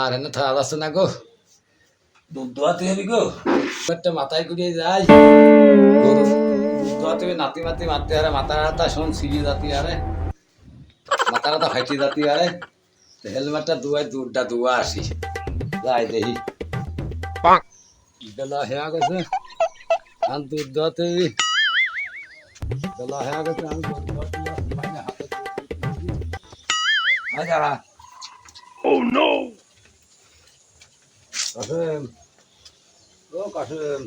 আর এনে থাকা যাচ্ছে না গো, দুধ দোয়াতে হবে গো। একটা মাথায় ঘুরিয়ে যায় গরু দুধ দোয়াতে হবে, নাতি মাতি মারতে হারে মাথা হাতা শোন সিঁড়ি জাতি হারে মাথা হাতা ফাইটি জাতি হারে হেলমেটটা ধোয়াই দুধটা ধোয়া আসি যাই দেখি বেলা হেয়া গেছে আর দুধ দোয়াতে হবে বেলা হেয়া গেছে আমি দুধ দোয়াতে হাতে যারা কাসেম ও কাসেম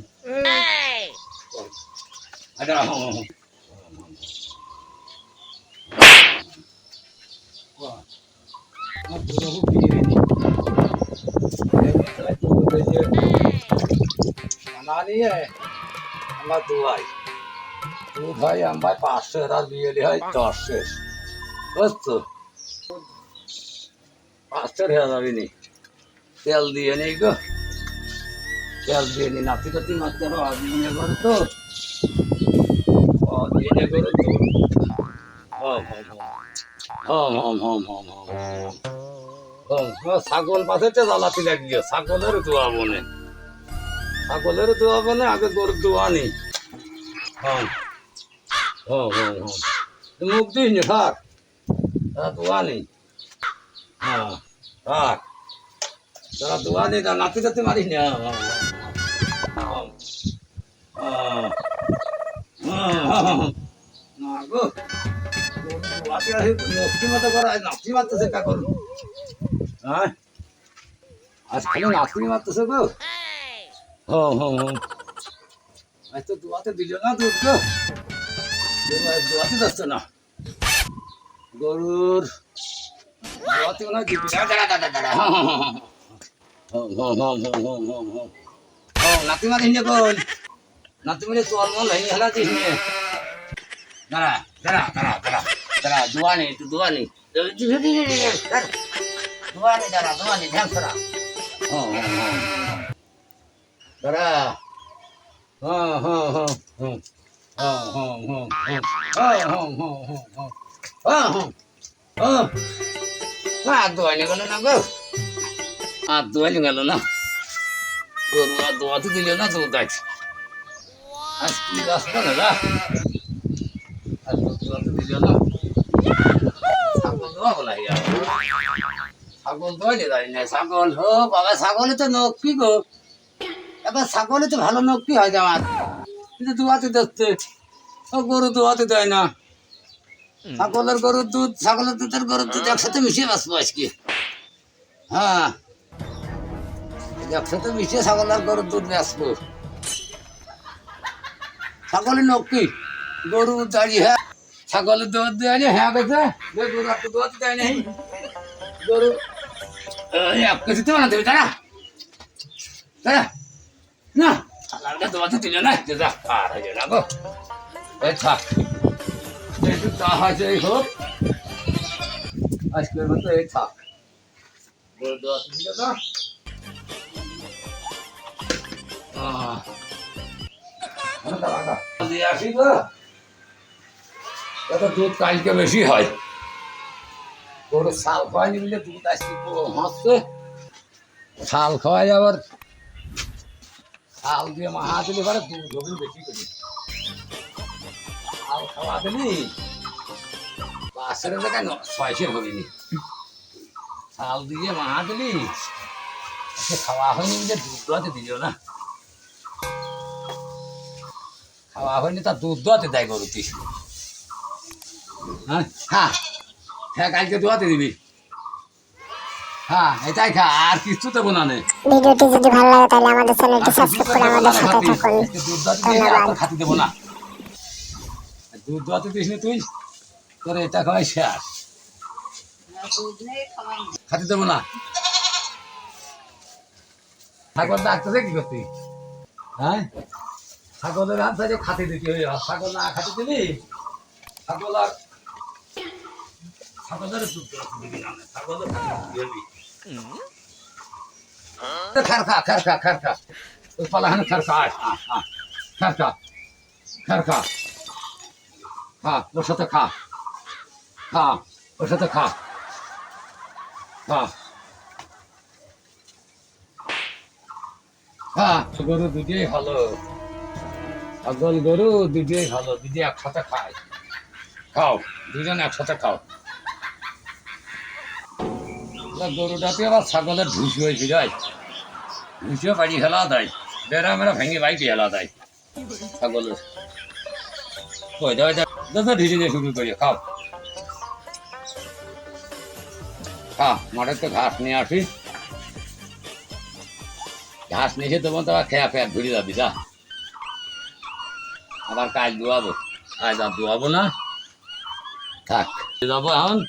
আচ্ছা আমার দুয়াই দুধ হয় আমার 500 আর বিয়েলি হয় 10 শেষ বুঝছো 500 হয়ে যাবে নি তেল দিয়ে নেই গো তেল দিয়ে নি নাতি টাতি মারতে হবে অদিনে করে তো অদিনে করে তো ছাগল পাশে জ্বালাতে লাগিও ছাগলের দোয়া বনে ছাগলের দোয়া বনে আগে গরুর দোয়া নেই মুখ দিস নি থাক তারা দোয়া নেই হ্যাঁ থাক তারা দোয়া নেই তা নাতি টাতি মারিস না না গো নকশি মতো করা নাচি মারতেছে কা করুন হ্যাঁ আজ খালি নাচি মারতেছে গো আজ তো দোয়াতে দিল না দুধ গো দোয়াতে যাচ্ছে না গরুর দোয়াতে মনে হয় দিবি নাতি মারিস নে কোন নাতি মারি তোর মন হয়ে হেলা দিস নে দাঁড়া দাঁড়া দাঁড়া দাঁড়া দাঁড়া দোয়া নেই তুই দোয়া নেই দোয়া নেই দাঁড়া দোয়া নেই ধ্যান করা দাঁড়া দোয়ানি গেল না গো আর দোয়ানি গেল না গরু আর দোয়াতে দিল না দুধ আছে আজ কি রাস্তা না আর দুধ দোয়াতে দিল না ছাগল দোয়াবো না ছাগল দোয়াইলে দাঁড়িয়ে না ছাগল হো বাবা ছাগলে তো নক্কি গো এবার ছাগলে তো ভালো নক্কি হয় আমার কিন্তু দোয়াতে দিচ্ছে ও গরু দোয়াতে দেয় না ছাগলের গরুর দুধ ছাগলের দুধের গরুর দুধ একসাথে মিশিয়ে বাঁচবো আজকে হ্যাঁ একসাথে মিশিয়ে ছাগলের গরুর দুধ বেচবো ছাগলের নক্কি গরু দাঁড়িয়ে হ্যাঁ ছাগলের দুধ দেয় না হ্যাঁ গেছে গরু একটু দুধ দেয় নাই গরু এক কেজি তো বানাতে হবে তারা তারা না ছাগলটা দোয়াতে দিল না যা আর হয়ে না গো এই থাক একটু তা হয়েছে এই হোক আজকের মতো এই থাক গরু দোয়াতে দিল না আসি গো এত দুধ কালকে বেশি হয় গরু শাল খাওয়াই বলে দুধ আসছে হাসছে শাল খাওয়াই আবার শাল দিয়ে মাহা দিলে পরে দুধ হবে বেশি করি শাল খাওয়া দিলি 500 টাকা 600 হবিনি শাল দিয়ে মাহা দিলি খাওয়া হয়নি বলে দুধ দোয়াতে দিল না খাওয়া হয়নি তার দুধ দোয়াতে দেয় গরুটি হ্যাঁ হ্যাঁ হ্যাঁ কালকে দোয়াতে দিবি হ্যাঁ এটাই খা আর কিছু দেবো না ভিডিওটি যদি ভালো লাগে তাহলে আমাদের চ্যানেলটি সাবস্ক্রাইব করে আমাদের সাথে থাকুন দুধ দোয়াতে খাতে দেবো না দুধ দোয়াতে দিস না তুই তোর এটা খাওয়াই শেষ খাতে দেবো না ছাগল ডাকতেছে কি করতি হ্যাঁ ছাগলের হাত থেকে খাতে দিতে হইয়া ছাগল না খাতে দিবি ছাগল আর ছাগলের দুধ দিবি না ছাগলের দিবি খারখা খারখা খারখা ওই পালাহান খারখা খারখা খারখা খা ওর সাথে খা খা ওর সাথে খা খা হ্যাঁ গরু দুটোই ভালো, ছাগল গরু দুটোই ভালো, দুটো একসাথে খায়। খাও, দুজন একসাথে খাও। গরুটাতে আবার ছাগলের ঢুসি হয়েছিল, ঢুসিও বাড়ি ফেলা দেয়, বেড়া মেরা ভেঙে বাইকে ফেলা দেয় ছাগলের। ওই দাও ঢুসি দিয়ে শুরু করি, খাও খা। মাঠের তো ঘাস নিয়ে আসি, ঘাস নিয়ে এসে তোমার তো আবার খেয়া ফেয়া ঘুরে যাবি যা। আবার কাজ দোয়াবো, আজ আর দোয়াবো না, থাক যাবো এখন।